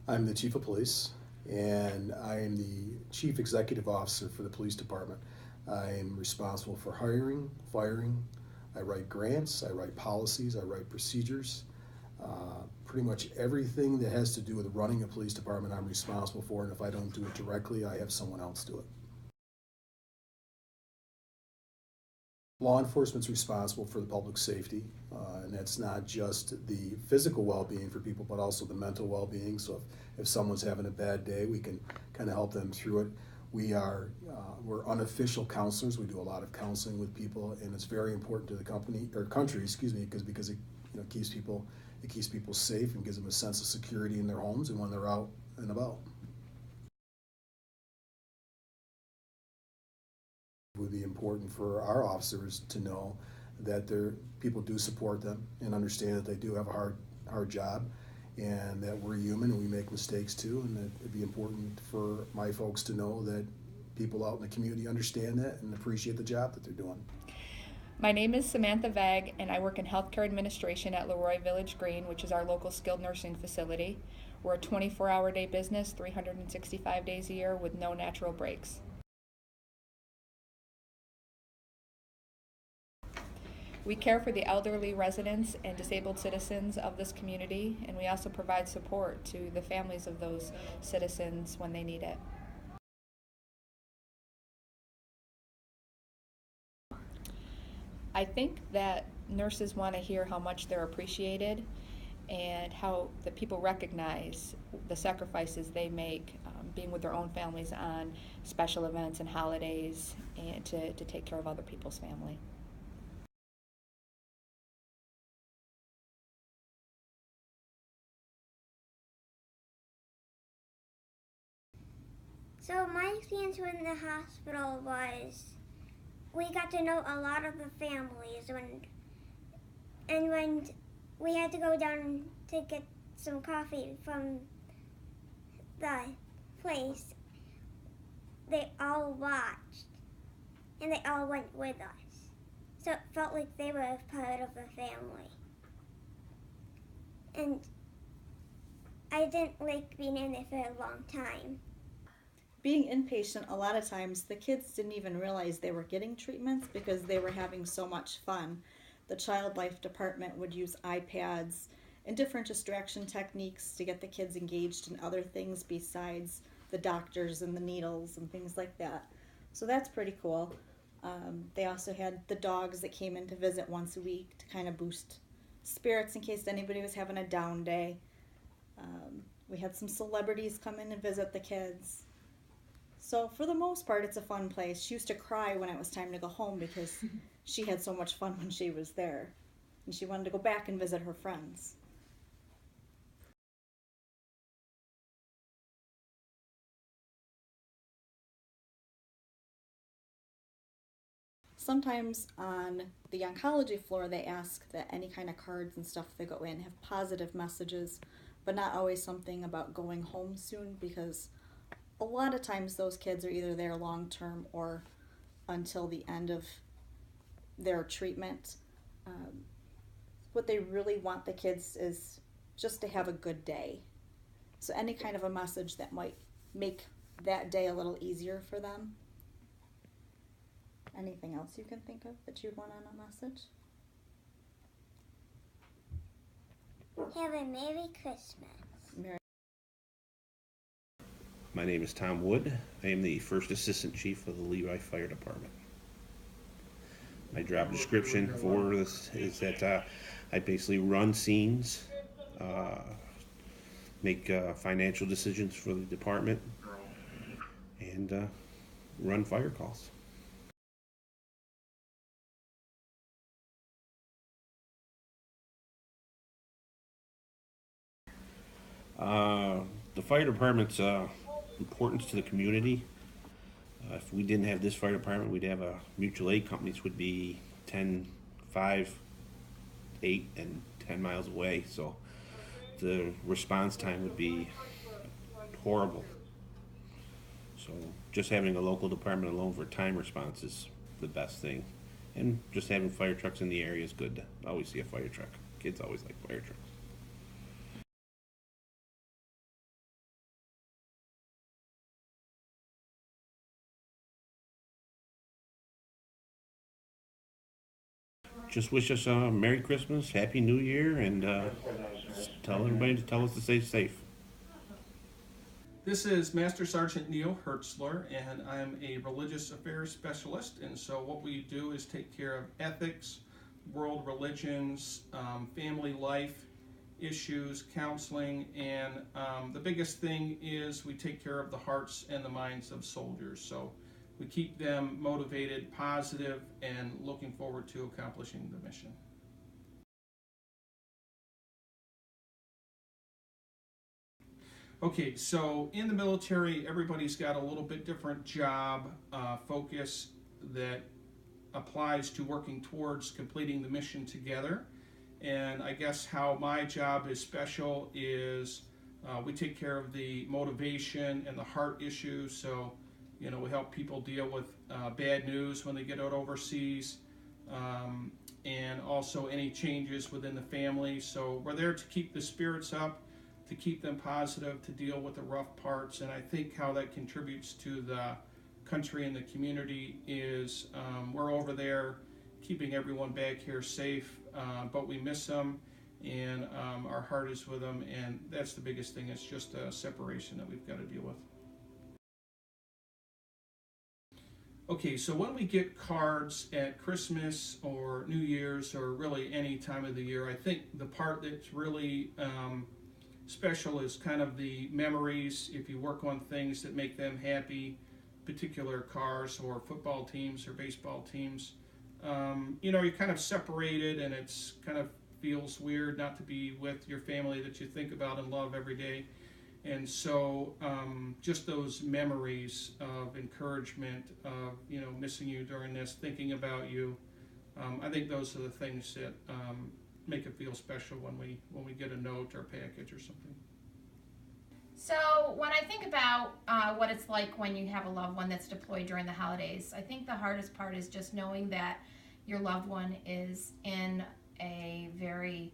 I'm the Chief of Police, and I am the Chief Executive Officer for the Police Department. I am responsible for hiring, firing. I write grants, I write policies, I write procedures. Pretty much everything that has to do with running a police department I'm responsible for, and if I don't do it directly, I have someone else do it. Law enforcement's responsible for the public safety, and that's not just the physical well-being for people, but also the mental well-being. So if someone's having a bad day, we can kind of help them through it. We're unofficial counselors. We do a lot of counseling with people, and it's very important to the country, because it keeps people safe and gives them a sense of security in their homes and when they're out and about. It would be important for our officers to know that people do support them and understand that they do have a hard job, and that we're human and we make mistakes too, and that it'd be important for my folks to know that people out in the community understand that and appreciate the job that they're doing. My name is Samantha Vag, and I work in healthcare administration at Leroy Village Green, which is our local skilled nursing facility. We're a 24-hour day business, 365 days a year with no natural breaks. We care for the elderly residents and disabled citizens of this community, and we also provide support to the families of those citizens when they need it. I think that nurses want to hear how much they're appreciated and how the people recognize the sacrifices they make being with their own families on special events and holidays, and to take care of other people's family. So my experience in the hospital was we got to know a lot of the families when we had to go down to get some coffee from the place, they all watched and they all went with us. So it felt like they were a part of the family. And I didn't like being in there for a long time. Being inpatient, a lot of times the kids didn't even realize they were getting treatments because they were having so much fun. The child life department would use iPads and different distraction techniques to get the kids engaged in other things besides the doctors and the needles and things like that. So that's pretty cool. They also had the dogs that came in to visit once a week to kind of boost spirits in case anybody was having a down day. We had some celebrities come in and visit the kids. So for the most part, it's a fun place. She used to cry when it was time to go home because she had so much fun when she was there. And she wanted to go back and visit her friends. Sometimes on the oncology floor, they ask that any kind of cards and stuff that go in have positive messages, but not always something about going home soon, because a lot of times those kids are either there long term or until the end of their treatment. What they really want the kids is just to have a good day. So any kind of a message that might make that day a little easier for them. Anything else you can think of that you'd want on a message? Have a Merry Christmas. My name is Tom Wood. I am the First Assistant Chief of the Levi Fire Department. My job description for this is that I basically run scenes, make financial decisions for the department, and run fire calls. The fire department's importance to the community. If we didn't have this fire department, we'd have a mutual aid companies would be 10, 5, 8, and 10 miles away. So the response time would be horrible. So just having a local department alone for time response is the best thing. And just having fire trucks in the area is good to always see a fire truck. Kids always like fire trucks. just wish us a Merry Christmas, Happy New Year, and tell everybody to tell us to stay safe. This is Master Sergeant Neil Hertzler, and I'm a religious affairs specialist. And so what we do is take care of ethics, world religions, family life issues, counseling, and the biggest thing is we take care of the hearts and the minds of soldiers. So we keep them motivated, positive, and looking forward to accomplishing the mission. Okay, so in the military, everybody's got a little bit different job focus that applies to working towards completing the mission together. And I guess how my job is special is we take care of the motivation and the heart issues. So, you know, we help people deal with bad news when they get out overseas, and also any changes within the family. So we're there to keep the spirits up, to keep them positive, to deal with the rough parts. And I think how that contributes to the country and the community is we're over there keeping everyone back here safe, but we miss them, and our heart is with them, and that's the biggest thing. It's just a separation that we've got to deal with. Okay, so when we get cards at Christmas or New Year's or really any time of the year, I think the part that's really special is kind of the memories. If you work on things that make them happy, particular cars or football teams or baseball teams, you know, you're kind of separated, and it's kind of feels weird not to be with your family that you think about and love every day. And so just those memories of encouragement, of, you know, missing you during this, thinking about you, I think those are the things that make it feel special when we get a note or a package or something. So when I think about what it's like when you have a loved one that's deployed during the holidays, I think the hardest part is just knowing that your loved one is in a very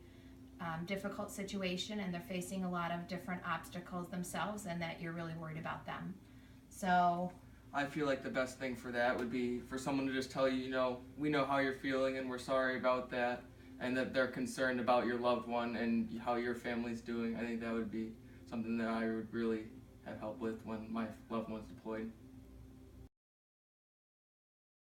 difficult situation, and they're facing a lot of different obstacles themselves, and that you're really worried about them. So I feel like the best thing for that would be for someone to just tell you, you know, we know how you're feeling and we're sorry about that, and that they're concerned about your loved one and how your family's doing. I think that would be something that I would really have help with when my loved one's deployed.